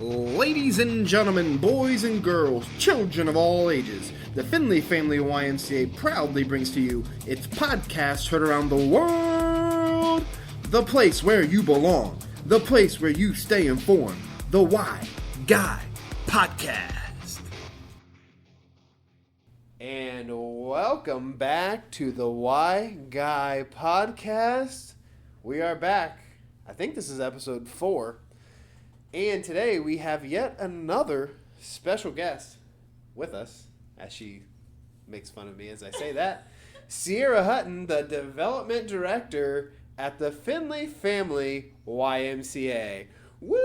Ladies and gentlemen, boys and girls, children of all ages, the Findlay Family YMCA proudly brings to you its podcast heard around the world. The place where you belong. The place where you stay informed. The Y Guy Podcast. And welcome back to the Y Guy Podcast. We are back. I think this is episode 4. And today we have yet another special guest with us, as she makes fun of me as I say that. Sierra Hutton, the development director at the Findlay Family YMCA. Woo!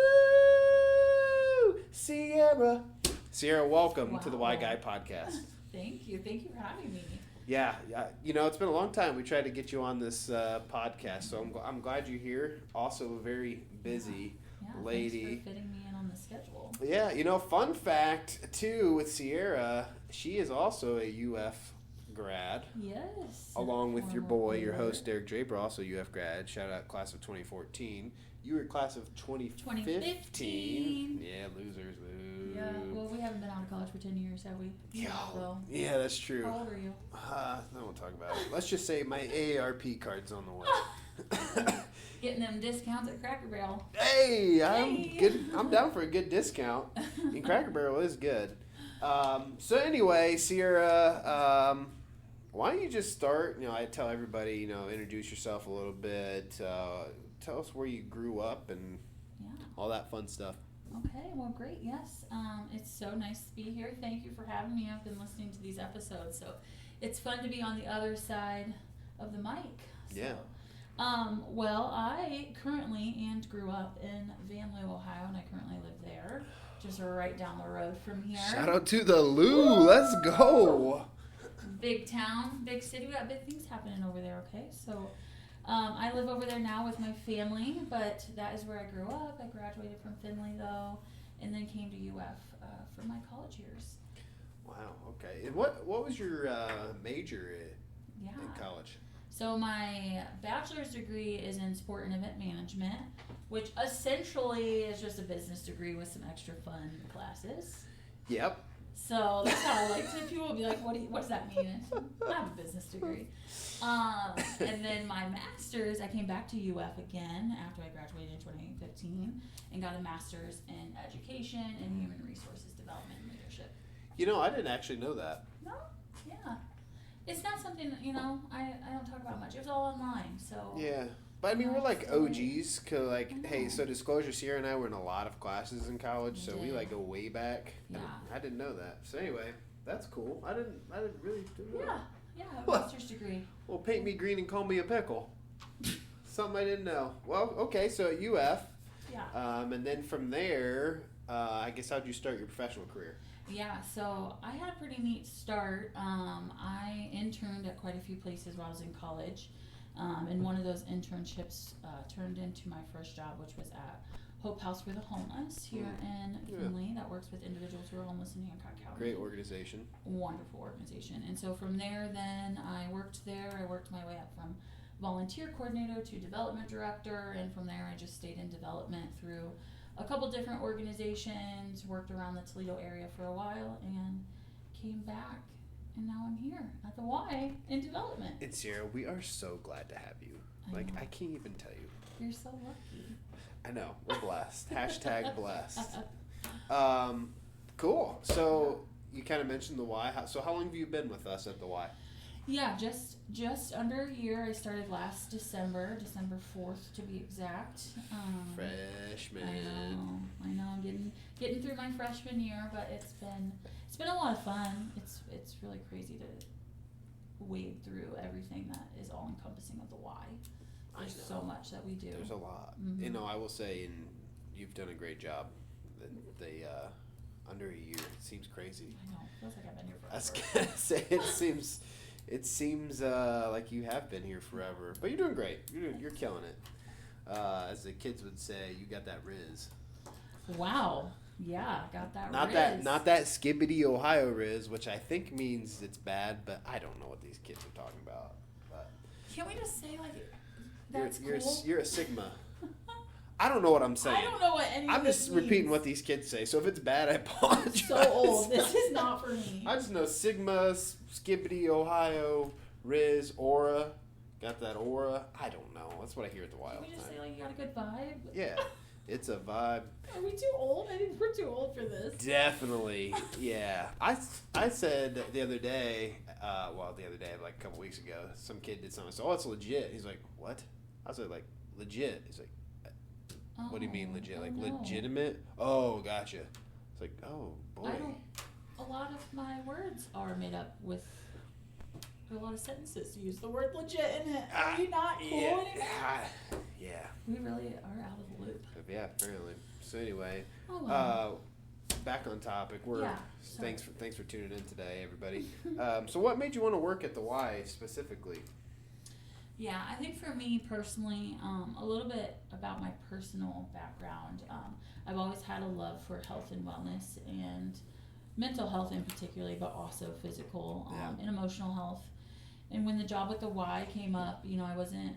Sierra. Sierra, welcome to the Y Guy Podcast. Thank you. Thank you for having me. Yeah. You know, it's been a long time. We tried to get you on this podcast, so I'm glad you're here. Also, a very busy lady. Thanks for fitting me in on the schedule. Yeah, you know, fun fact, too, with Sierra, she is also a UF grad. Yes. Along with your boy, your host, Derek Draper, also UF grad. Shout out class of 2014. You were class of 2015. Yeah, losers. Boo. Yeah, well, we haven't been out of college for 10 years, have we? Yeah, that's true. How old are you? I won't talk about it. Let's just say my AARP card's on the way. Getting them discounts at Cracker Barrel. Hey, I'm good. I'm down for a good discount. And Cracker Barrel is good. So anyway, Sierra, why don't you just start? You know, I tell everybody, you know, introduce yourself a little bit. Tell us where you grew up and all that fun stuff. Okay, well, great. Yes, it's so nice to be here. Thank you for having me. I've been listening to these episodes, so it's fun to be on the other side of the mic. So. Yeah. Well, I currently grew up in Findlay, Ohio, and I currently live there, just right down the road from here. Shout out to the Lou. Let's go. Big town, big city. We got big things happening over there, okay? So I live over there now with my family, but that is where I grew up. I graduated from Findlay, though, and then came to UF for my college years. Wow, okay. And what was your major in college? So my bachelor's degree is in sport and event management, which essentially is just a business degree with some extra fun classes. Yep. So that's how I like to. People will be like, what does that mean? I have a business degree. And then my master's, I came back to UF again after I graduated in 2015 and got a master's in education and human resources development and leadership. You know, I didn't actually know that. No? Yeah. It's not something, you know, I don't talk about much. It was all online, so. Yeah. But I mean, we're like OGs, cause like, hey, so disclosure, Sierra and I were in a lot of classes in college, so we like go way back. Yeah. I didn't know that. So anyway, that's cool. I didn't really do that. Yeah, a master's degree. Well, paint me green and call me a pickle. Something I didn't know. Well, okay, so at UF. Yeah. And then from there, I guess how'd you start your professional career? Yeah, so I had a pretty neat start. I interned at quite a few places while I was in college. And one of those internships turned into my first job, which was at Hope House for the Homeless here in Findlay that works with individuals who are homeless in Hancock County. Great organization. Wonderful organization. And so from there, then I worked there. I worked my way up from volunteer coordinator to development director. And from there, I just stayed in development through a couple different organizations, worked around the Toledo area for a while, and came back. And now I'm here at the Y in development. And Sierra, we are so glad to have you. I can't even tell you. You're so lucky. I know. We're blessed. Hashtag blessed. Cool. So you kind of mentioned the Y. So how long have you been with us at the Y? Yeah, just under a year. I started last December 4th to be exact. Freshman. I know. I'm getting through my freshman year, but it's been a lot of fun. It's really crazy to wade through everything that is all encompassing of the Y. There's so much that we do. There's a lot. Mm-hmm. You know, I will say, and you've done a great job. They under a year, it seems crazy. I know. It feels like I've been here forever. I was gonna say it seems like you have been here forever, but you're doing great. You're killing it. As the kids would say, you got that Riz. Wow. Yeah, got that Riz. Not that skibbity Ohio Riz, which I think means it's bad, but I don't know what these kids are talking about. But can we just say, like, that's cool? You're a Sigma. I don't know what I'm saying. I don't know what any I'm of this just means. repeating what these kids say. So if it's bad, I apologize. I'm so old. This is not for me. I just know Sigma, Skippity, Ohio, Riz, Aura. Got that aura? I don't know. That's what I hear at the Y all Can we the just time. say like you got a good vibe? Yeah, it's a vibe. Are we too old? I think we're too old for this. Definitely, yeah. I said the other day, like a couple weeks ago, some kid did something. I said, "Oh, it's legit." He's like, "What?" I said, "Like legit." He's like, "What do you mean legit? Like no. legitimate?" Oh, gotcha. It's like, oh boy. A lot of my words are made up with a lot of sentences use the word legit in it. Are we not cool anymore? Yeah. We really are out of the loop. Yeah, apparently. So anyway, Oh, back on topic. Thanks for tuning in today, everybody. So what made you want to work at the Y specifically? Yeah, I think for me personally, a little bit about my personal background. I've always had a love for health and wellness and mental health in particular, but also physical and emotional health. And when the job with the Y came up, I wasn't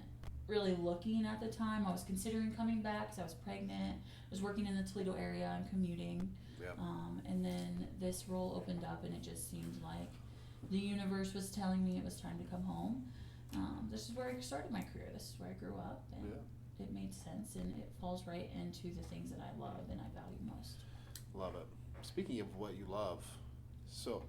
really looking at the time. I was considering coming back because I was pregnant. I was working in the Toledo area and commuting. Yep. And then this role opened up, and it just seemed like the universe was telling me it was time to come home. This is where I started my career. This is where I grew up, and it made sense, and it falls right into the things that I love and I value most. Love it. Speaking of what you love, so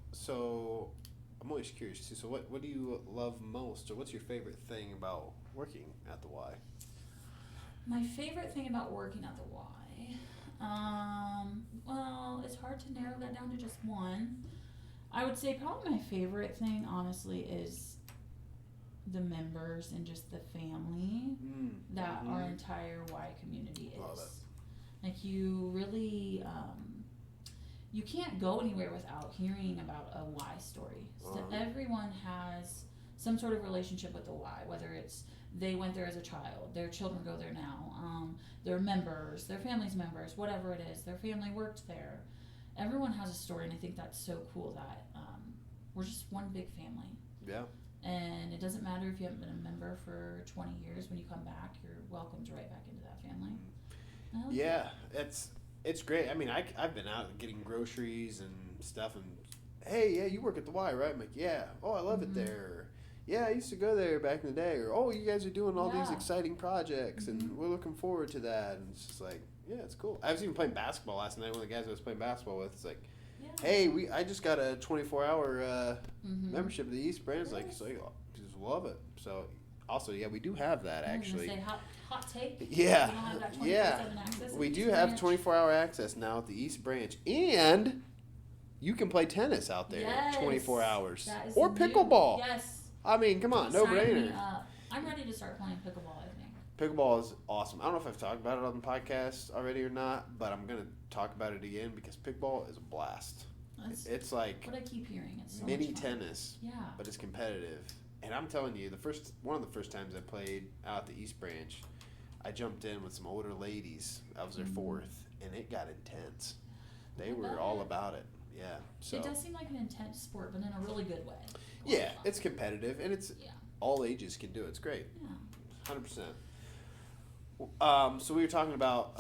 I'm always curious too. So what do you love most, or what's your favorite thing about working at the Y? My favorite thing about working at the Y, well, it's hard to narrow that down to just one. I would say probably my favorite thing, honestly, is the members and just the family that our entire Y community is. Love it. Like you really, you can't go anywhere without hearing about a Y story. So everyone has some sort of relationship with the Y, whether it's they went there as a child, their children go there now, their members, their family's members, whatever it is, their family worked there. Everyone has a story, and I think that's so cool that we're just one big family. Yeah. And it doesn't matter if you haven't been a member for 20 years. When you come back, you're welcomed right back into that family. Yeah, it's great. I mean, I've been out getting groceries and stuff, and hey, yeah, you work at the Y, right? I'm like, yeah. Oh, I love it there. Yeah, I used to go there back in the day. Or, oh, you guys are doing all these exciting projects, and we're looking forward to that. And it's just like, yeah, it's cool. I was even playing basketball last night. One of the guys I was playing basketball with, it's like, hey, I just got a 24-hour membership to the East Branch. So just love it. So also, yeah, we do have that actually. Say hot take. Yeah, we don't have that 24/7 access we at do East have Branch. 24-hour access now at the East Branch, and you can play tennis out there 24 hours That is or new. pickleball. Yes. I mean, come on, no Sign me brainer. up. I'm ready to start playing pickleball, I think. Pickleball is awesome. I don't know if I've talked about it on the podcast already or not, but I'm gonna talk about it again because pickleball is a blast. It's like what I keep hearing. It's so mini much fun. tennis, Yeah. but it's competitive. And I'm telling you, one of the first times I played out at the East Branch, I jumped in with some older ladies. I was their fourth, and it got intense. They were all about it. Yeah. So it does seem like an intense sport, but in a really good way. Yeah, it's competitive, and it's all ages can do it. It's great. Yeah. 100%. So we were talking about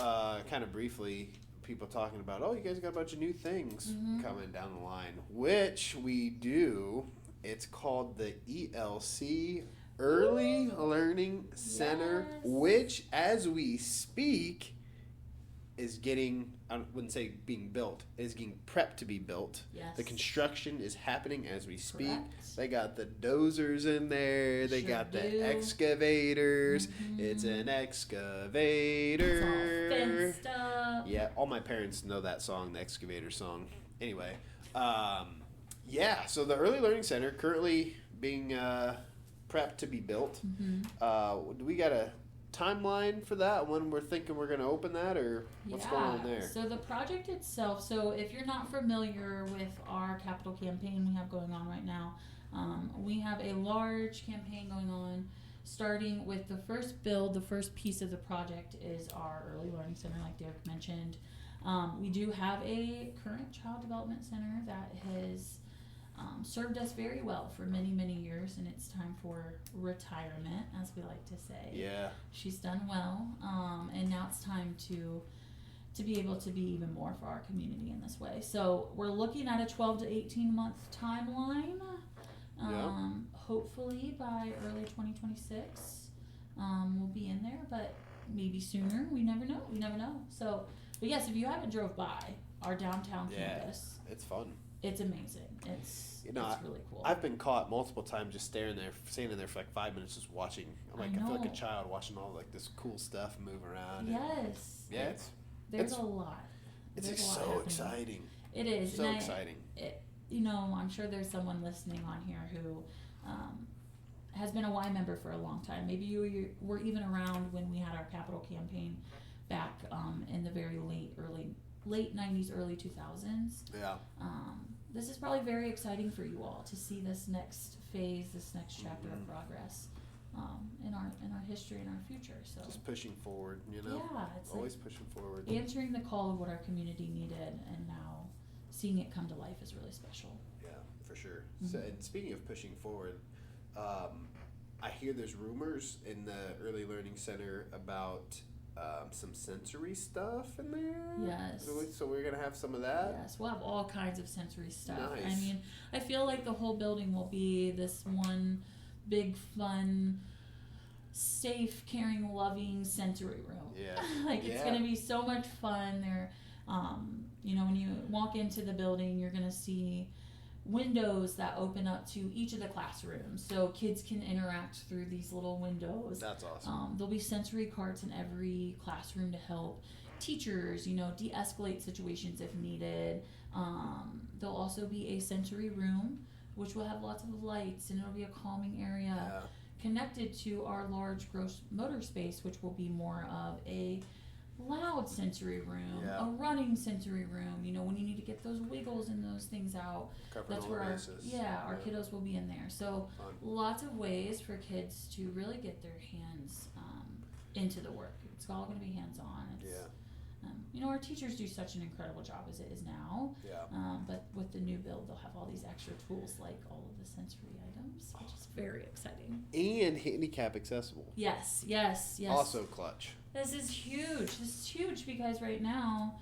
kind of briefly. People talking about, oh, you guys got a bunch of new things coming down the line, which we do. It's called the ELC, Early Learning Center, which, as we speak, is getting, I wouldn't say being built, is getting prepped to be built. Yes. The construction is happening as we speak. Correct. They got the dozers in there. They got the excavators. It's an excavator. It's all fenced up. Yeah, all my parents know that song, the excavator song. Anyway, so the Early Learning Center currently being prepped to be built. Do we got a timeline for that, when we're thinking we're going to open that, or what's going on there? So the project itself, so if you're not familiar with our capital campaign we have going on right now, we have a large campaign going on starting with the first build. The first piece of the project is our Early Learning Center, like Derek mentioned. We do have a current child development center that has served us very well for many, many years, and it's time for retirement, as we like to say. Yeah. She's done well, and now it's time to be able to be even more for our community in this way. So we're looking at a 12 to 18 month timeline. Hopefully by early 2026, we'll be in there, but maybe sooner. We never know. So, but yes, if you haven't drove by our downtown campus, it's fun. It's amazing. It's really cool. I've been caught multiple times just standing there for like 5 minutes just watching. I feel like a child watching all like this cool stuff move around. Yes. There's a lot. It's so exciting. It is. So exciting. I'm sure there's someone listening on here who has been a Y member for a long time. Maybe you were even around when we had our capital campaign back in the very late 90s, early 2000s. Yeah. This is probably very exciting for you all to see this next phase, this next chapter of progress in our history and our future. So just pushing forward, Yeah, it's always pushing forward. Answering the call of what our community needed, and now seeing it come to life is really special. Yeah, for sure. So, and speaking of pushing forward, I hear there's rumors in the Early Learning Center about some sensory stuff in there. Yes. So we're going to have some of that? Yes, we'll have all kinds of sensory stuff. Nice. I mean, I feel like the whole building will be this one big, fun, safe, caring, loving sensory room. Yeah. It's going to be so much fun. There, when you walk into the building, you're going to see windows that open up to each of the classrooms, so kids can interact through these little windows. That's awesome. There'll be sensory carts in every classroom to help teachers, de-escalate situations if needed. There'll also be a sensory room, which will have lots of lights, and it'll be a calming area connected to our large gross motor space, which will be more of a loud sensory room, a running sensory room, when you need to get those wiggles and those things out. That's where our kiddos will be in there. So lots of ways for kids to really get their hands into the work. It's all going to be hands-on. Our teachers do such an incredible job as it is now. But with the new build, they'll have all these extra tools like all of the sensory items, which is very exciting. And handicap accessible. Yes. Also clutch. This is huge because right now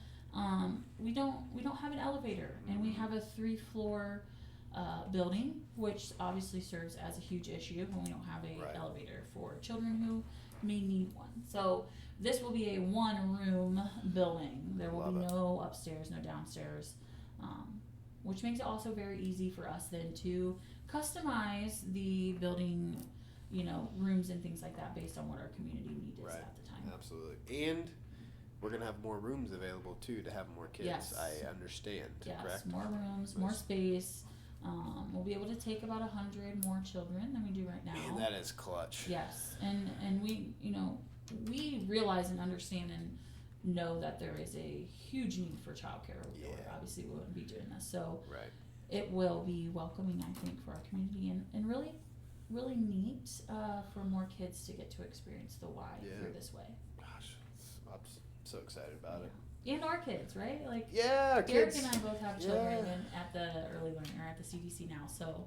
we don't have an elevator, and we have a 3-floor building, which obviously serves as a huge issue when we don't have a elevator for children who may need one. So this will be a 1-room building. There will be no upstairs, no downstairs, which makes it also very easy for us then to customize the building, rooms and things like that based on what our community need is at the time. Absolutely. And we're going to have more rooms available too to have more kids. Yes. I understand. Yes, correct? More rooms, more space. We'll be able to take about 100 more children than we do right now. Man, that is clutch. Yes, and we we realize and understand and know that there is a huge need for childcare. Obviously, we wouldn't be doing this, so it will be welcoming, I think, for our community, and really, really neat for more kids to get to experience the Y through this way. Gosh, I'm so excited about it. And our kids, right? Like, our Derek kids. and I both have children at the early learning, or at the CDC now, so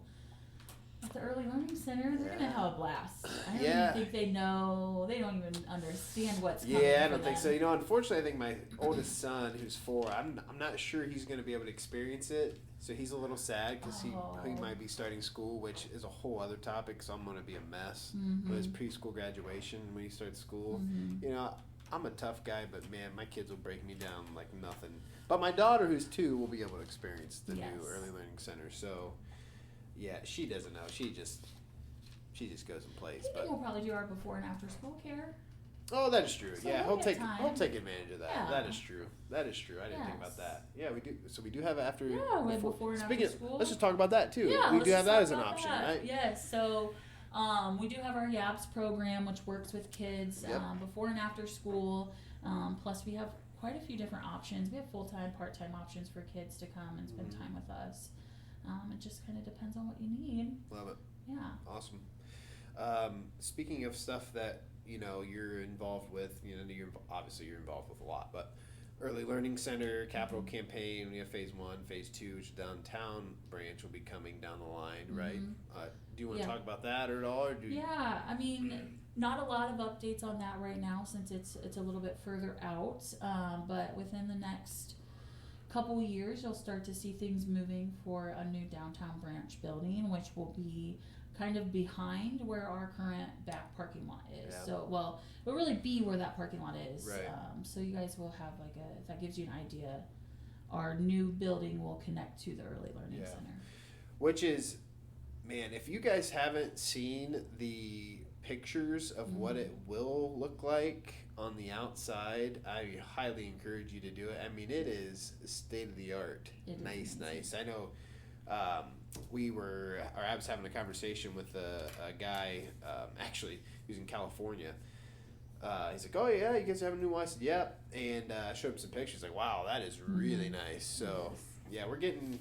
at the Early Learning Center, they're gonna have a blast. I don't even think they know. They don't even understand what's coming. I don't think so. Unfortunately, I think my oldest son, who's 4, I'm not sure he's gonna be able to experience it. So he's a little sad because he might be starting school, which is a whole other topic. So I'm gonna be a mess with his preschool graduation when he starts school. I'm a tough guy, but man, my kids will break me down like nothing. But my daughter, who's 2, will be able to experience the new Early Learning Center. So, she doesn't know. She just goes and plays. I think we'll probably do our before and after school care. Oh, that is true. So he'll take advantage of that. Yeah. That is true. I didn't think about that. Yeah, we do. So we do have after. Yeah, we have before and after school. Let's just talk about that too. Yeah, we do have that as an option, right? Yes. So. We do have our YAPS program, which works with kids before and after school. Plus, we have quite a few different options. We have full-time, part-time options for kids to come and spend time with us. It just kind of depends on what you need. Love it. Yeah. Awesome. Speaking of stuff that you're involved with, you're involved with a lot, but Early Learning Center capital campaign. We have phase 1, phase 2, which downtown branch will be coming down the line, right? Do you want to talk about that at all? Or I mean, not a lot of updates on that right now since it's a little bit further out. But within the next couple years, you'll start to see things moving for a new downtown branch building, which will be kind of behind where our current back parking lot is. Yeah. So, well, it'll really be where that parking lot is. Right. So you guys will have if that gives you an idea, our new building will connect to the Early Learning Center. Which is, man, if you guys haven't seen the pictures of what it will look like on the outside, I highly encourage you to do it. I mean, it is state of the art. Nice. I know. I was having a conversation with a guy, actually, he was in California. He's like, oh yeah, you guys have a new one? I said, yep. And I showed him some pictures, like, wow, that is really nice. So, yeah, we're getting,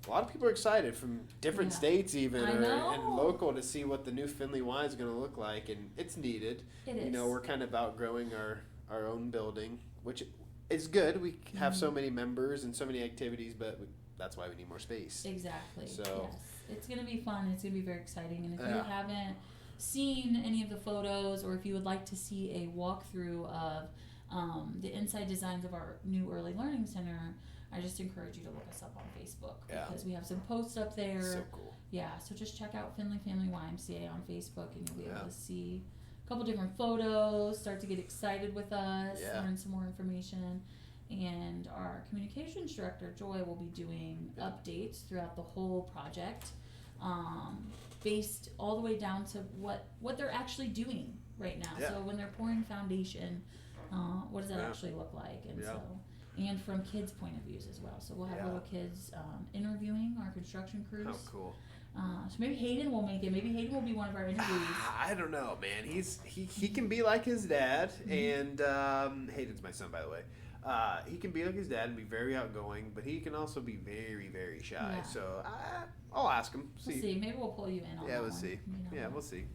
a lot of people are excited from different states even, and local to see what the new Findlay Y is going to look like, and it's needed. It is. You know, we're kind of outgrowing our own building, which is good. We have so many members and so many activities, but that's why we need more space. Exactly. So yes, it's going to be fun. It's going to be very exciting. And if you haven't seen any of the photos, or if you would like to see a walkthrough of the inside designs of our new Early Learning Center, I just encourage you to look us up on Facebook because we have some posts up there. So cool. Yeah, so just check out Findlay Family YMCA on Facebook, and you'll be able to see a couple different photos, start to get excited with us, learn some more information. And our communications director, Joy, will be doing updates throughout the whole project, based all the way down to what they're actually doing right now. So when they're pouring foundation, what does that actually look like? And and from kids' point of views as well. So we'll have little kids interviewing our construction crews. How cool. So maybe Hayden will make it. Maybe Hayden will be one of our interviewees. I don't know, man. He can be like his dad, and Hayden's my son, by the way. He can be like his dad and be very outgoing, but he can also be very, very shy. Yeah. So I'll ask him. We'll see. Maybe we'll pull you in on that. We'll see. We'll see.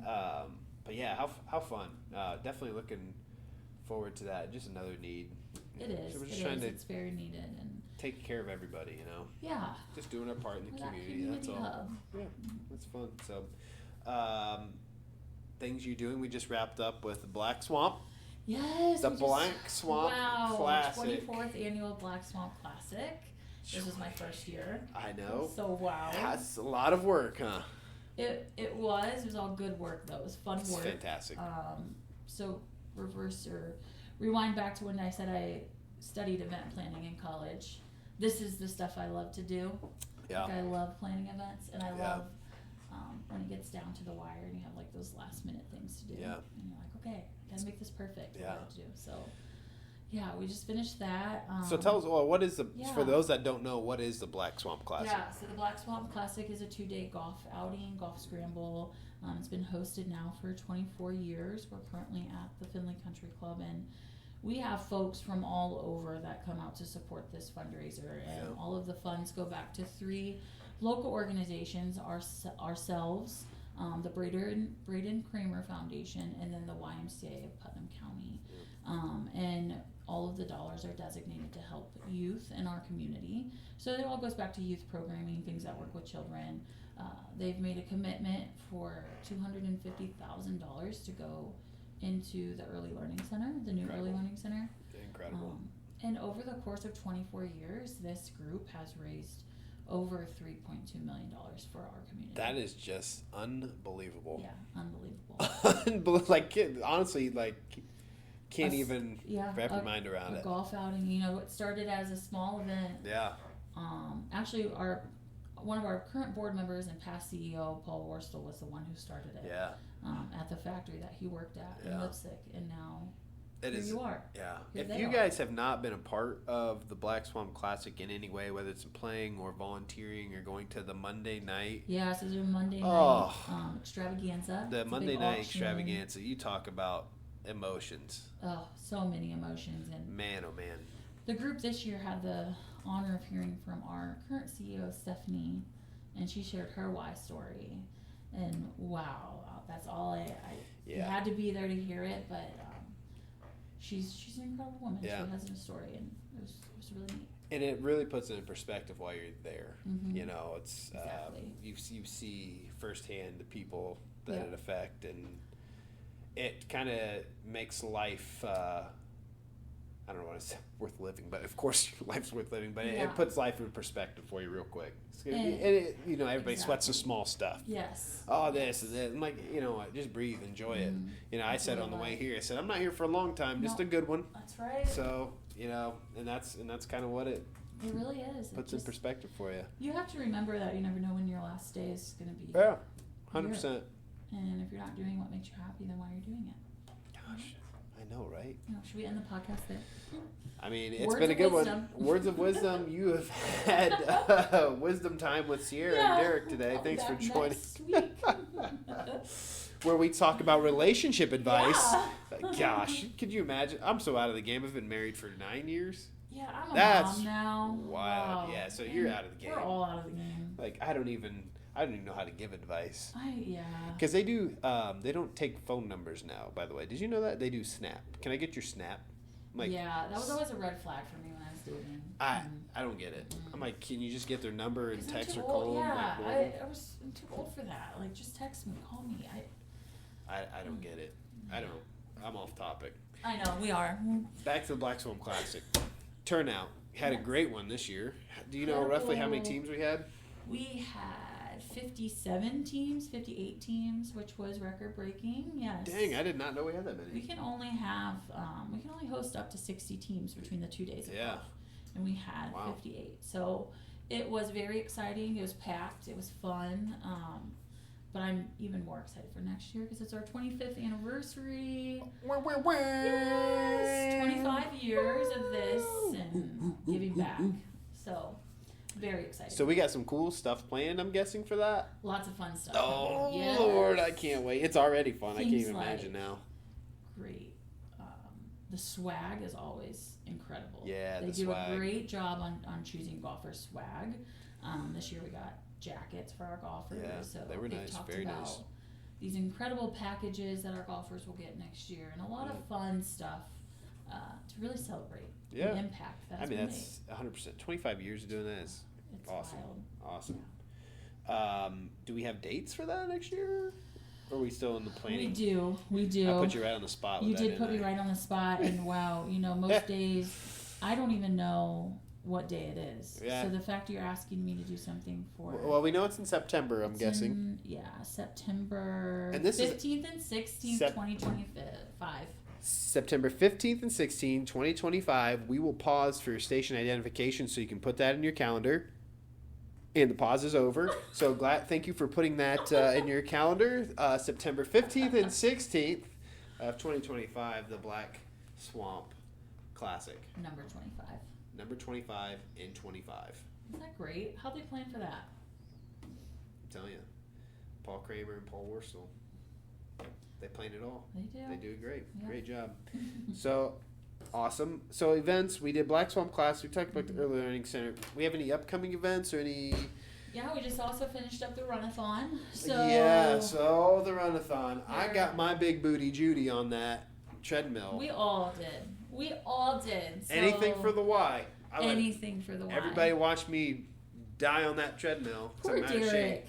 But yeah, how fun. Definitely looking forward to that. Just another need. It is. So we're just trying to it's very needed and take care of everybody, you know. Yeah. Just doing our part in the community. That's all. Hub. Yeah, that's fun. So, things you're doing. We just wrapped up with the Black Swamp. Yes. The Black Swamp Classic. 24th annual Black Swamp Classic. This was my first year. I know. So wow. That's a lot of work, huh? It was all good work though. It was fun work. Fantastic. So rewind back to when I said I studied event planning in college. This is the stuff I love to do. Yeah. Like I love planning events, and I love when it gets down to the wire and you have like those last minute things to do. Yeah. And you're like, okay, gotta make this perfect. Yeah. What do. So yeah, we just finished that. So tell us, what is for those that don't know, what is the Black Swamp Classic? Yeah, so the Black Swamp Classic is a 2-day golf outing, golf scramble. It's been hosted now for 24 years. We're currently at the Findlay Country Club, and we have folks from all over that come out to support this fundraiser, and all of the funds go back to 3 local organizations, ourselves, the Braden Kramer Foundation, and then the YMCA of Putnam County. And all of the dollars are designated to help youth in our community. So it all goes back to youth programming, things that work with children. They've made a commitment for $250,000 to go into the Early Learning Center, the new Early Learning Center. Incredible. And over the course of 24 years, this group has raised over $3.2 million for our community. That is just unbelievable. Yeah, unbelievable. Honestly, can't even wrap your mind around it. A golf outing, it started as a small event. Yeah. Actually, one of our current board members and past CEO, Paul Worstel, was the one who started it. Yeah. At the factory that he worked at in Lipstick, and now here you are. Yeah. Here if you guys have not been a part of the Black Swamp Classic in any way, whether it's playing or volunteering or going to the Monday night. Yeah, so there's a Monday night extravaganza. The Monday night extravaganza, you talk about emotions. Oh, so many emotions. And man, oh man. The group this year had the honor of hearing from our current CEO, Stephanie, and she shared her why story. And wow, that's all you had to be there to hear it, but she's an incredible woman. Yeah. She has a story, and it was really neat. And it really puts it in perspective while you're there. Mm-hmm. You know, it's Exactly. You see firsthand the people that Yeah. it affect, and it kind of makes life. I don't know what it's worth living, but of course life's worth living. But Yeah. it puts life in perspective for you real quick. It's gonna And- be, and it, you know, everybody sweats the Exactly. small stuff. Yes. Oh, this and that. I'm like, you know what? Just breathe, enjoy it. Mhm. You know, I said on the way here, I said I'm not here for a long time, just No. a good one. That's right. So you know, and that's kind of what it It really is. puts in perspective for you. You have to remember that you never know when your last day is going to be. Yeah, 100%. And if you're not doing what makes you happy, then why are you doing it? Gosh, I know, right? Should we end the podcast there? I mean, it's Words been a of good wisdom. one. Words of wisdom. You have had wisdom time with Sierra and Derek today. I'll Thanks be for back joining. next week. Where we talk about relationship advice. Yeah. Gosh, could you imagine? I'm so out of the game. I've been married for 9 years. Yeah, I'm a That's mom now. wild. Wow. Yeah, so you're out of the game. We're all out of the game. Like I don't even know how to give advice. Yeah. Because they do, they don't take phone numbers now. By the way, did you know that they do Snap? Can I get your Snap? I'm like, Yeah, that was always a red flag for me when I was dating. I don't get it. I'm like, can you just get their number and 'Cause I'm text too or call old. them? Yeah, Like normal? I'm too old for that. Like, just text me, call me. I don't get it. I don't. I'm off topic. I know we are. Back to the Black Swan Classic. Turnout. Had a great one this year. Do you know roughly how many teams we had? We had 57 teams, 58 teams, which was record breaking. Yes. Dang, I did not know we had that We many. can only have we can only host up to 60 teams between the 2 days of Yeah. golf, and we had Wow. 58. So it was very exciting. It was packed. It was fun. But I'm even more excited for next year because it's our 25th anniversary. Yes, 25 years of this and giving back. So very excited. So we got some cool stuff planned, I'm guessing, for that. Lots of fun stuff. Oh, Yes. Lord, I can't wait. It's already fun. I can't Things even like- imagine now. Great. The swag is always incredible. Yeah, they the do swag. a great job on choosing golfer swag. This year we got jackets for our golfers. Yeah, so they were they've nice, talked very about nice. these incredible packages that our golfers will get next year, and a lot of fun stuff to really celebrate Yeah. the impact that I mean, been that's 100%. 25 years of doing that is made. It's awesome. wild. Awesome. Do we have dates for that next year? Or are we still in the planning? We do. I put you right on the spot with You that, did didn't put me I? right on the spot, and wow, most days I don't even know what day it is. Yeah. So the fact you're asking me to do something for Well, we know it's in September, I'm it's guessing. September And this is- 15th and 16th, 2025. September 15th and 16th, 2025. We will pause for your station identification so you can put that in your calendar. And the pause is over. So thank you for putting that in your calendar. September 15th and 16th of 2025, the Black Swamp Classic. Number 25. Number 25 and 25. Isn't that great? How'd they plan for that? I'm telling you. Paul Kramer and Paul Worstel. They planned it all. They do. They do great. Yeah. Great job. So, awesome. So, events. We did Black Swamp Class. We talked about the Early Learning Center. We have any upcoming events or any... Yeah, we just also finished up the runathon. So Yeah, so the runathon. I There- got my big booty Judy on that treadmill. we all did. We all did. So Anything for the Y. I let anything for the Y. everybody watch me die on that treadmill. 'cause Poor I'm out of shape. Derek.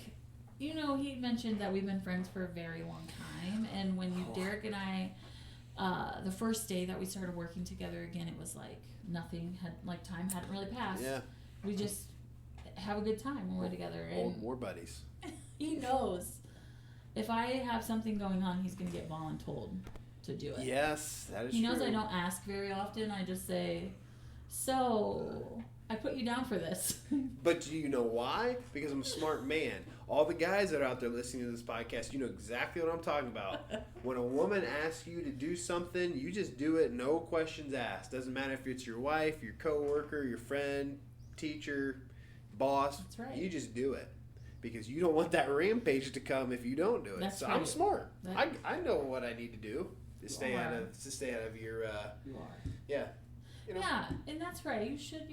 He mentioned that we've been friends for a very long time, and when Derek and I, the first day that we started working together again, it was like nothing time hadn't really passed. Yeah. We just have a good time when we're together, and Old war buddies. he knows if I have something going on, he's gonna get voluntold to do it. Yes, that is He knows true. I don't ask very often. I just say, so I put you down for this. But do you know why? Because I'm a smart man. All the guys that are out there listening to this podcast, you know exactly what I'm talking about. When a woman asks you to do something, you just do it, no questions asked. Doesn't matter if it's your wife, your coworker, your friend, teacher, boss. That's right. You just do it. Because you don't want that rampage to come if you don't do it. That's so I'm right. smart. That- I know what I need to do to stay out are. of your You are. yeah. You know. Yeah, and that's right. You should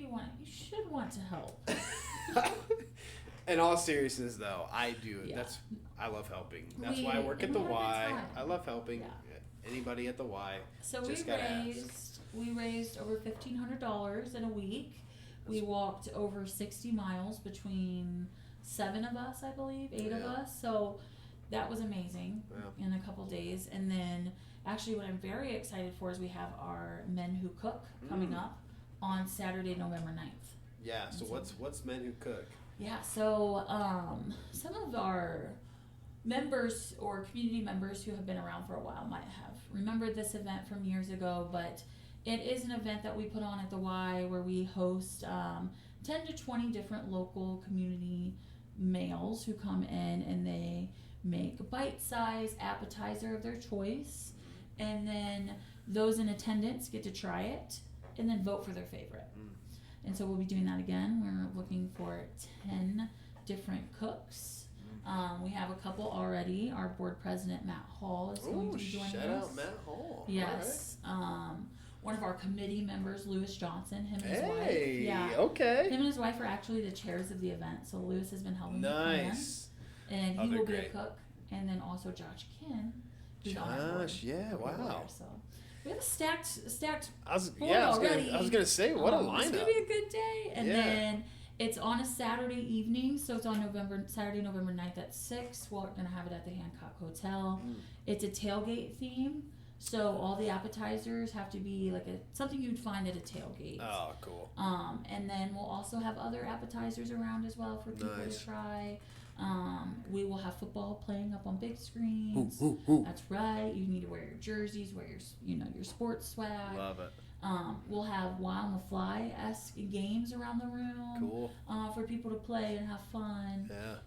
want to help. In all seriousness, though, I do. Yeah. I love helping. That's why I work at the and we have a Y. good time. I love helping. Yeah. Anybody at the Y. So Just we raised over $1,500 in a week. We walked over 60 miles between 7 of us, I believe, 8 of us. So that was amazing in a couple days. And then actually what I'm very excited for is we have our Men Who Cook coming up on Saturday, November 9th. Yeah, so what's Men Who Cook? Yeah, so some of our members or community members who have been around for a while might have remembered this event from years ago, but it is an event that we put on at the Y where we host 10 to 20 different local community males who come in and they make a bite-sized appetizer of their choice, and then those in attendance get to try it and then vote for their favorite. And so we'll be doing that again. We're looking for 10 different cooks. We have a couple already. Our board president, Matt Hall, is going to be joining us. Shout out Matt Hall. Yes. One of our committee members, Lewis Johnson, him and his wife. Hey, okay. Him and his wife are actually the chairs of the event. So Lewis has been helping me plan. And he will be a cook. And then also Josh Kin, who's on our board. Yeah, wow. So we have a stacked already. I was gonna say, what a lineup. It's gonna be a good day. And then it's on a Saturday evening, so it's on Saturday, November 9th at 6. We're gonna have it at the Hancock Hotel. It's a tailgate theme, so all the appetizers have to be like something you'd find at a tailgate. Oh, cool. And then we'll also have other appetizers around as well for people to try. We will have football playing up on big screens. That's right. You need to wear your jerseys, wear your sports swag. Love it. We'll have Wild on the Fly-esque games around the room. Cool. For people to play and have fun. Yeah.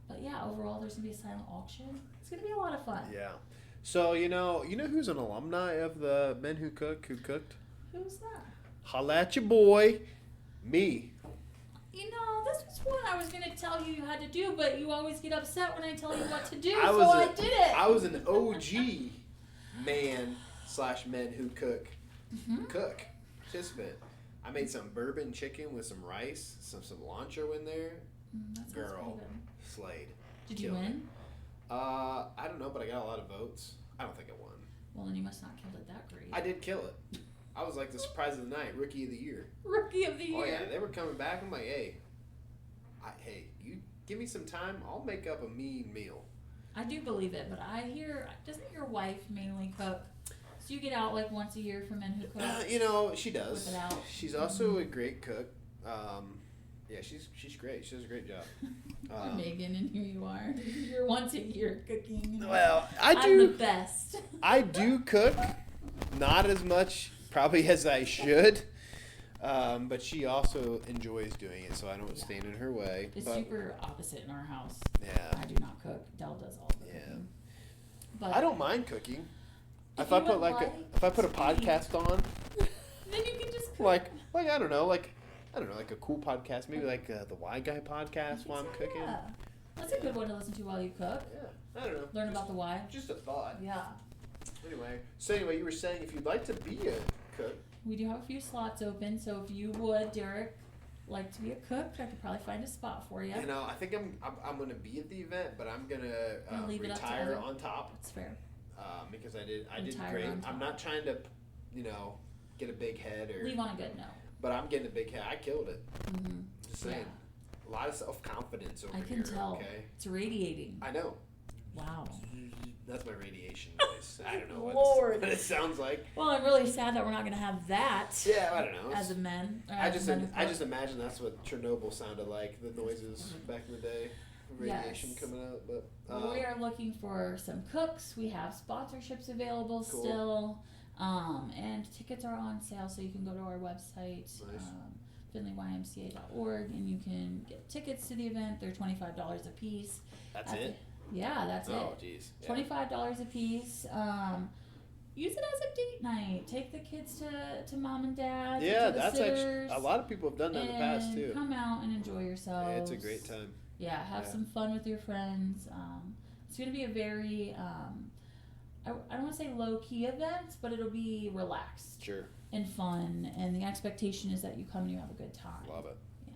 But yeah, overall there's gonna be a silent auction. It's gonna be a lot of fun. Yeah. So you know who's an alumni of the Men Who Cook who cooked? Who's that? Holla at your boy, me. This was one I was going to tell you had to do, but you always get upset when I tell you what to do, I did it. I was an OG man/men who cook participant. I made some bourbon chicken with some rice, some cilantro in there. Girl, slayed. Did you win? I don't know, but I got a lot of votes. I don't think I won. Well, then you must not kill it that great. I did kill it. I was like the surprise of the night, rookie of the year. Rookie of the year. Oh yeah, they were coming back. I'm like, hey, you give me some time, I'll make up a mean meal. I do believe it, but doesn't your wife mainly cook? So you get out like once a year for Men Who Cook? She does. Whip it out. She's also a great cook. Yeah, she's great. She does a great job. Megan, and here you are. You're once a year cooking. Well, I'm the best. I do cook, not as much probably as I should. But she also enjoys doing it, so I don't stand in her way. It's super opposite in our house. Yeah. I do not cook. Dell does all the cooking. But I don't mind cooking. If I put a podcast on, then you can just cook. like I don't know, like a cool podcast, maybe like the Y Guy podcast while I'm cooking. Yeah. That's a good one to listen to while you cook. Yeah. I don't know. Learn about the Y. Just a thought. Yeah. Anyway, you were saying if you'd like to be a cook. We do have a few slots open, so if you would, Derek, like to be a cook, I could probably find a spot for you. I think I'm going to be at the event, but I'm going to retire on top. That's fair. Because I did great. I'm not trying to, get a big head or leave on a good note. But I'm getting a big head. I killed it. Mm-hmm. Just saying. Yeah. A lot of self-confidence over here. I can tell. Okay? It's radiating. I know. Wow. That's my radiation voice. I don't know what it sounds like. Well, I'm really sad that we're not going to have that. Yeah, I don't know. As a men. I just imagine that's what Chernobyl sounded like, the noises back in the day. Radiation coming out. But we are looking for some cooks. We have sponsorships available still. And tickets are on sale, so you can go to our website, FindlayYMCA.org, and you can get tickets to the event. They're $25 a piece. That's it? Yeah, that's it. Oh, jeez. Yeah. $25 a piece. Use it as a date night. Take the kids to mom and dad. Yeah, that's actually a lot of people have done that in the past too. Come out and enjoy yourselves. Yeah, it's a great time. Yeah, have some fun with your friends. It's going to be a very I don't want to say low-key event, but it'll be relaxed. Sure. And fun, and the expectation is that you come and you have a good time. Love it. Yeah.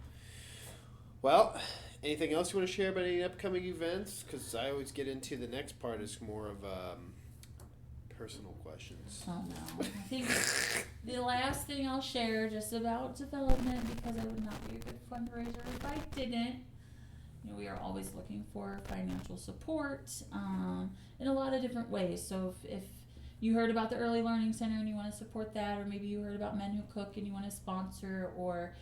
Well, anything else you want to share about any upcoming events? Because I always get into the next part is more of Personal questions. Oh no. I think the last thing I'll share just about development, because I would not be a good fundraiser if I didn't. You know, we are always looking for financial support in a lot of different ways. So if you heard about the Early Learning Center and you want to support that, or maybe you heard about Men Who Cook and you want to sponsor, or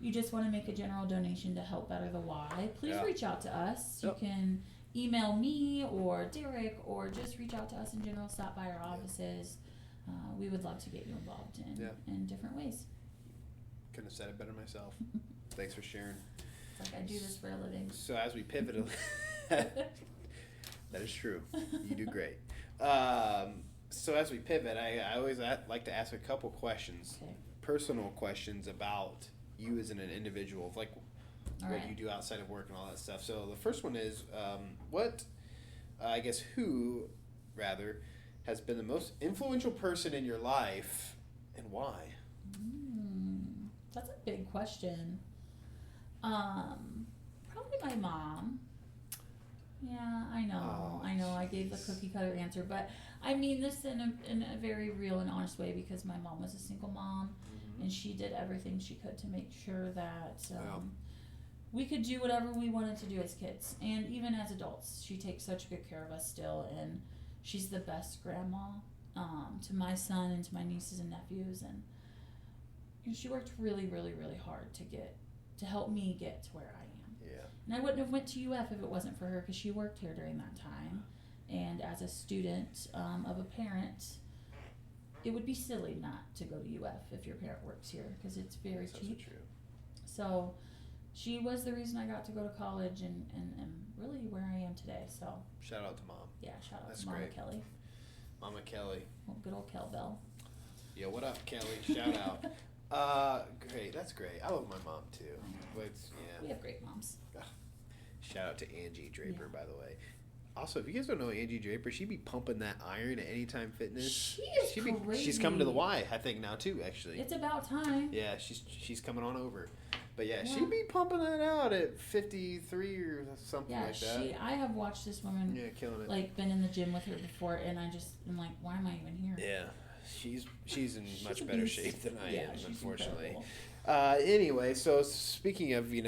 you just want to make a general donation to help better the Y, please reach out to us. You can email me or Derek, or just reach out to us in general. Stop by our offices. We would love to get you involved in different ways. Couldn't have said it better myself. Thanks for sharing. It's like I do this for a living. So as we pivot, that is true. You do great. So as we pivot, I always like to ask a couple questions, personal questions about you as an individual, like what you do outside of work and all that stuff. So the first one is, who has been the most influential person in your life and why? That's a big question. Probably my mom. Yeah, I know. I gave the cookie cutter answer, but I mean this in a very real and honest way, because my mom was a single mom, and she did everything she could to make sure that we could do whatever we wanted to do as kids, and even as adults. She takes such good care of us still, and she's the best grandma to my son and to my nieces and nephews, and you know, she worked really, really, really hard to help me get to where I am. Yeah. And I wouldn't have went to UF if it wasn't for her, because she worked here during that time. And as a student of a parent, it would be silly not to go to UF if your parent works here, because it's very cheap. True. So she was the reason I got to go to college and really where I am today. So shout out to Mom. Yeah, shout out That's to Mama great. Kelly. Mama Kelly. Well, good old Kelbell. Yeah, what up, Kelly? Shout out. Great. That's great. I love my mom too. We have great moms. Shout out to Angie Draper, by the way. Also, if you guys don't know Angie Draper, she'd be pumping that iron at Anytime Fitness. She's crazy. She's coming to the Y, I think, now too. Actually, it's about time. Yeah, she's coming on over. But yeah, she'd be pumping that out at 53 or something like that. I have watched this woman. Yeah, killing it. Like been in the gym with her before, and I'm like, why am I even here? Yeah, she's in much better shape than I am, unfortunately. Anyway, so speaking of, who's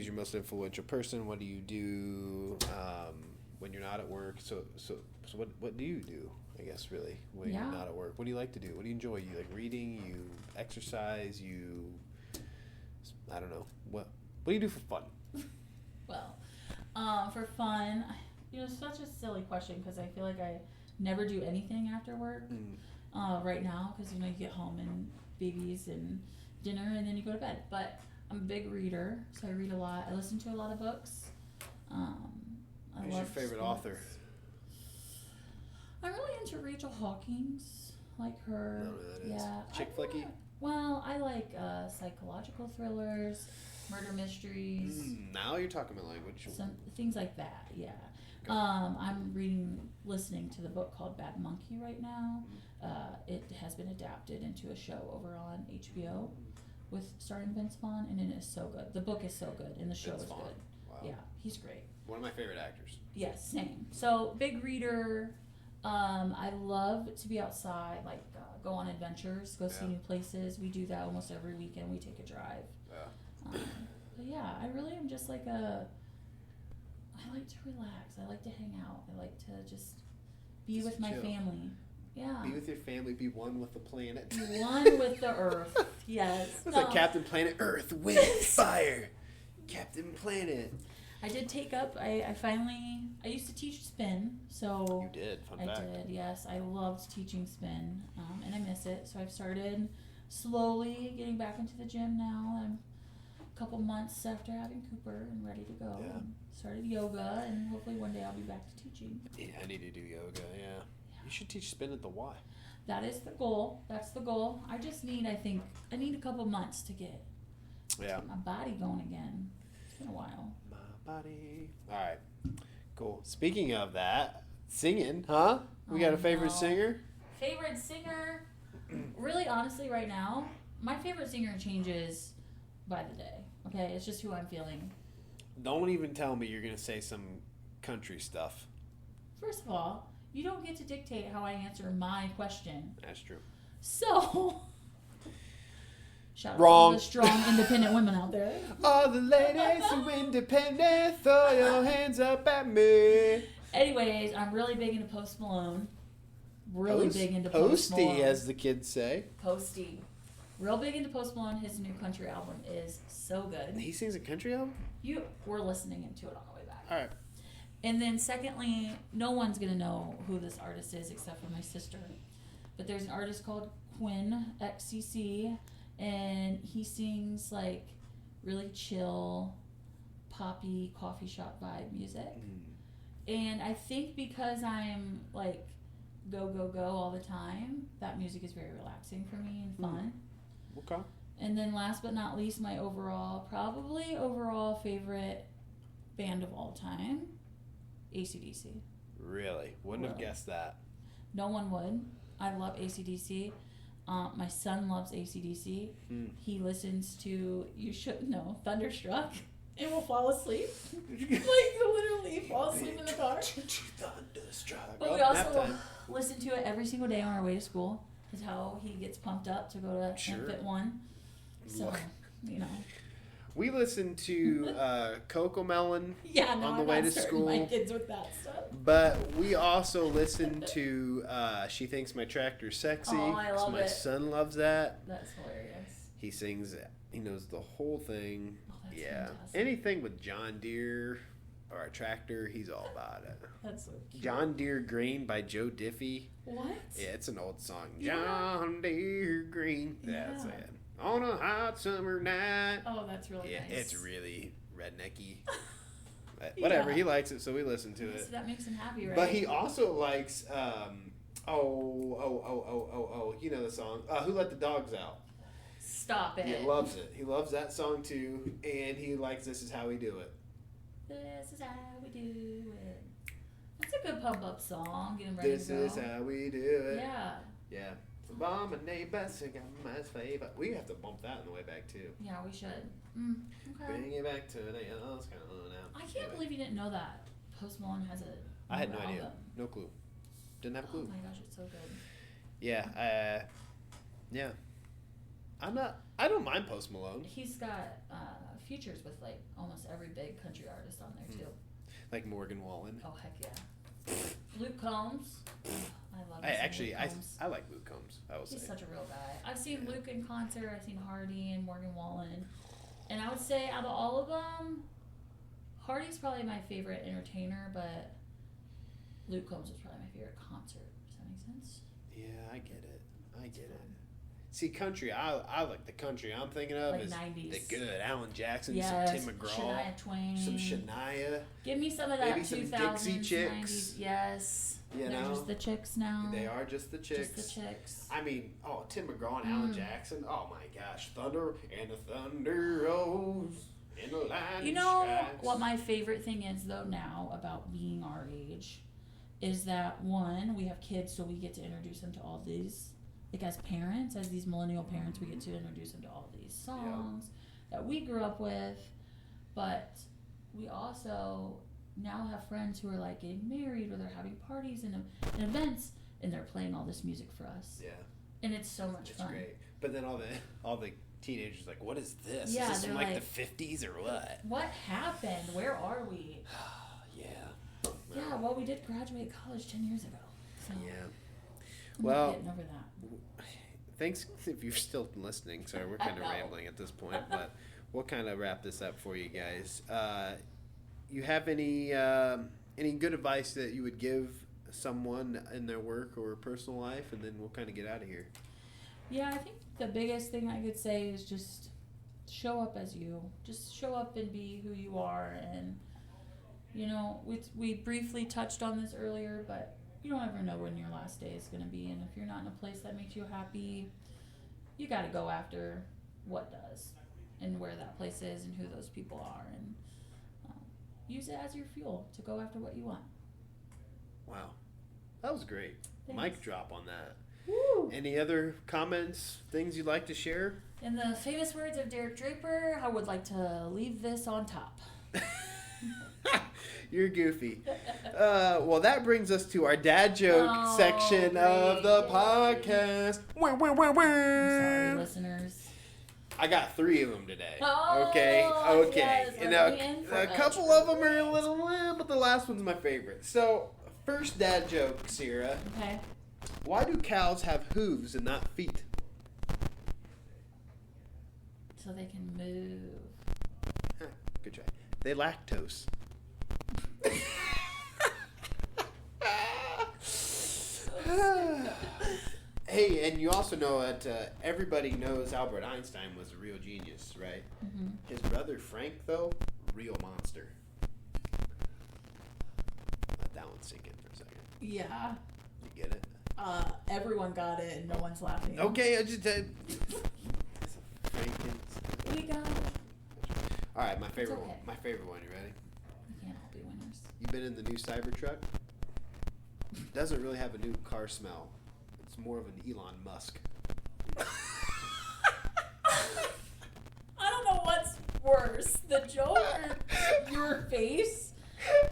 your most influential person? What do you do when you're not at work? So what do you do? I guess really when you're not at work. What do you like to do? What do you enjoy? You like reading? You exercise? I don't know. What do you do for fun? Well, for fun, such a silly question, because I feel like I never do anything after work right now, because you get home and babies and dinner and then you go to bed. But I'm a big reader, so I read a lot. I listen to a lot of books. Who's your favorite author? I'm really into Rachel Hawkins, like her. I don't know who that is. Yeah, Chick flicky? Well, I like psychological thrillers, murder mysteries. Now you're talking my language. Some things like that, yeah. Okay. I'm listening to the book called Bad Monkey right now. It has been adapted into a show over on HBO with starring Vince Vaughn, and it is so good. The book is so good, and the show is good. Wow. Yeah, he's great. One of my favorite actors. Yes, same. So, big reader. I love to be outside, go on adventures, go see new places. We do that almost every weekend. We take a drive. Yeah. But yeah, I really am just I like to relax. I like to hang out. I like to just be with my family. Yeah. Be with your family. Be one with the planet. Be one with the earth. Yes. It's like Captain Planet Earth, wind, fire. Captain Planet. I did take up, I used to teach spin, so. You did, fun fact. I did, yes. I loved teaching spin, and I miss it. So I've started slowly getting back into the gym now. I'm a couple months after having Cooper and ready to go. Yeah. Started yoga, and hopefully one day I'll be back to teaching. Yeah, I need to do yoga, yeah. You should teach spin at the Y. That is the goal. That's the goal. I just need, I need a couple months to get my body going again. It's been a while. My body. All right, cool. Speaking of that, singing, huh? We got a favorite singer? Favorite singer? Really, honestly, right now, my favorite singer changes by the day. Okay, it's just who I'm feeling. Don't even tell me you're gonna say some country stuff. First of all, You don't get to dictate how I answer my question. That's true. So, shout out to Wrong. all the strong, independent women out there. All the ladies who independent, throw your hands up at me. Anyways, I'm really big into Post Malone. Really big into Post Posty, Malone. as the kids say. Posty. Real big into Post Malone. His new country album is so good. He sings a country album? We're listening into it on the way back. All right. And then secondly, no one's going to know who this artist is except for my sister. But there's an artist called Quinn, XCC, and he sings like really chill, poppy, coffee shop vibe music. And I think because I'm like go, go, go all the time, that music is very relaxing for me and fun. Okay. And then last but not least, my overall favorite band of all time, AC/DC. Really? Wouldn't have guessed that. No one would. I love AC/DC. My son loves AC/DC. He listens to, you should know, Thunderstruck, and will fall asleep. Like, literally fall asleep in the car. Thunderstruck. But we also listen to it every single day on our way to school. Is how he gets pumped up to go to Fit 1. So, you know. We listen to Coco Melon on the way to school. My kids with that stuff. But we also listen to She Thinks My Tractor's Sexy. Oh, I love my it. son loves that. That's hilarious. He sings it. He knows the whole thing. Oh, that's yeah. fantastic. Anything with John Deere or a tractor, he's all about it. That's so cute. John Deere Green by Joe Diffie. What? Yeah, it's an old song. Yeah. John Deere Green. Yeah, that's it. On a hot summer night. Oh, that's really nice. Yeah, it's really rednecky. But whatever, he likes it, so we listen to it. So that makes him happy, right? But he also likes, you know the song, Who Let the Dogs Out? Stop it. He loves it. He loves that song too, and he likes This Is How We Do It. This is how we do it. That's a good pump up song. Get him ready This to go. is how we do it. Yeah. Yeah. Bomb and neighbor, sing my favorite. We have to bump that on the way back too. Yeah, we should. Okay. Bring it back to the else kind of now. I can't believe you didn't know that. Post Malone has a. I had no album. idea. No clue. Didn't have a clue. Oh my gosh, it's so good. Yeah. Yeah. I don't mind Post Malone. He's got features with like almost every big country artist on there too. Like Morgan Wallen. Oh heck yeah. Luke Combs. I love. I like Luke Combs. I will say. He's such a real guy. I've seen Luke in concert. I've seen Hardy and Morgan Wallen, and I would say out of all of them, Hardy's probably my favorite entertainer, but Luke Combs is probably my favorite concert. Does that make sense? Yeah, I get it. See, country, I like the country I'm thinking of Like is 90s. the good Alan Jackson, Yes, some Tim McGraw, Shania Twain. some Shania. Give me some of that Maybe some 2000s, Dixie Chicks. 90s. Yes. You They're know? just the chicks now. They are just the chicks. Just the chicks. I mean, Tim McGraw and Alan Jackson. Oh my gosh, thunder and the thunder rolls in the line. You know what my favorite thing is though now about being our age is that one, we have kids, so we get to introduce them to all these. Like as parents, as these millennial parents, we get to introduce them to all these songs that we grew up with, but we also now have friends who are like getting married or they're having parties and events, and they're playing all this music for us. Yeah, and it's so much fun. It's great. But then all the teenagers are like, what is this? Yeah, is this from they're like like, the 50s or what? What happened? Where are we? Yeah, well, we did graduate college 10 years ago. So Yeah. I'm Well, not getting over that. Thanks if you're still listening. Sorry, we're kind of rambling at this point, but we'll kind of wrap this up for you guys. You have any good advice that you would give someone in their work or personal life, and then we'll kind of get out of here. Yeah, I think the biggest thing I could say is just show up as you. Just show up and be who you are. And, you know, we briefly touched on this earlier, but you don't ever know when your last day is going to be. And if you're not in a place that makes you happy, you got to go after what does and where that place is and who those people are. And use it as your fuel to go after what you want. Wow. That was great. Thanks. Mic drop on that. Woo! Any other comments, things you'd like to share? In the famous words of Derek Draper, I would like to leave this on top. You're goofy. Well, that brings us to our dad joke section of the podcast. Sorry, listeners. I got 3 of them today. Oh, Okay. yes, And a couple of them are a little, but the last one's my favorite. So, first dad joke, Sierra. Okay. Why do cows have hooves and not feet? So they can move. Huh, good try. They lactose. Hey, and you also know that everybody knows Albert Einstein was a real genius, right? Mm-hmm. His brother Frank, though, real monster. Let that one sink in for a second. Yeah. You get it? Everyone got it and no one's laughing. Okay, I just... we got it. All right, my favorite okay. one. My favorite one. You ready? We can't all be winners. You been in the new Cybertruck? Doesn't really have a new car smell. It's more of an Elon Musk. I don't know what's worse, the joke or your face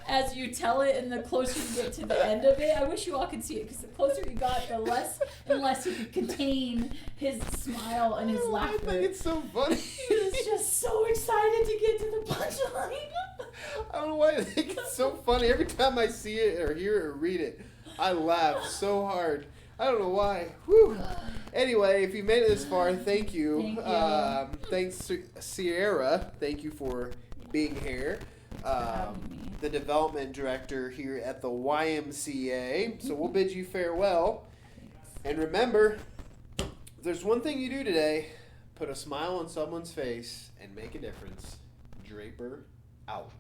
as you tell it, and the closer you get to the end of it. I wish you all could see it, because the closer you got, the less and less he could contain his smile and his laughter. I think it's so funny. He was just so excited to get to the punchline. I don't know why I think it's so funny. Every time I see it or hear it or read it, I laugh so hard. I don't know why. Whew. Anyway, if you made it this far, thank you. Thanks, Sierra. Thank you for being here. The development director here at the YMCA. So we'll bid you farewell. And remember, if there's one thing you do today, put a smile on someone's face and make a difference. Draper out.